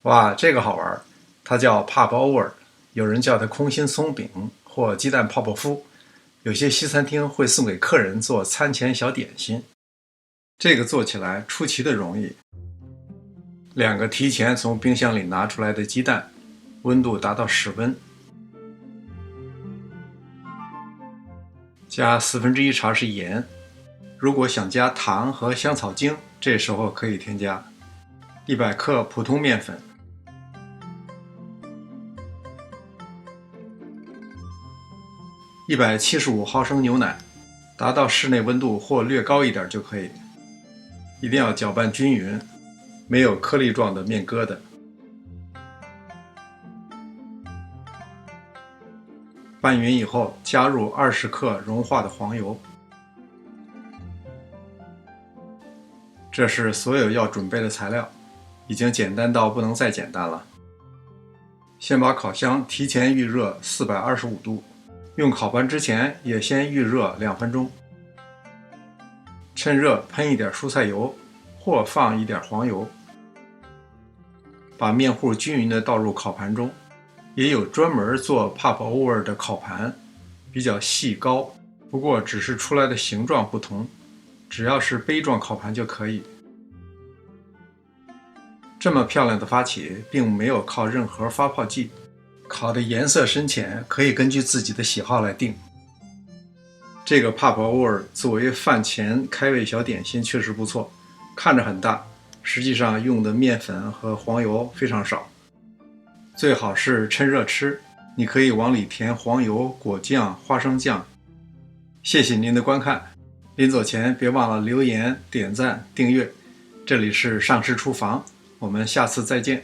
哇，这个好玩，它叫 pop over，有人叫它空心松饼或鸡蛋泡泡芙，有些西餐厅会送给客人做餐前小点心。这个做起来出奇的容易，两个提前从冰箱里拿出来的鸡蛋，温度达到室温，加1/4茶匙盐。如果想加糖和香草精，这时候可以添加。100克普通面粉。175毫升牛奶，达到室内温度或略高一点就可以。一定要搅拌均匀，没有颗粒状的面疙瘩。拌匀以后，加入20克融化的黄油。这是所有要准备的材料，已经简单到不能再简单了。先把烤箱提前预热425度，用烤盘之前也先预热2分钟。趁热喷一点蔬菜油，或放一点黄油，把面糊均匀地倒入烤盘中。也有专门做 pop over 的烤盘，比较细高，不过只是出来的形状不同，只要是杯状烤盘就可以。这么漂亮的发起，并没有靠任何发泡剂，烤的颜色深浅可以根据自己的喜好来定。这个 pop over 作为饭前开胃小点心确实不错，看着很大，实际上用的面粉和黄油非常少。最好是趁热吃，你可以往里填黄油、果酱、花生酱。谢谢您的观看，临走前别忘了留言、点赞、订阅。这里是上师厨房，我们下次再见。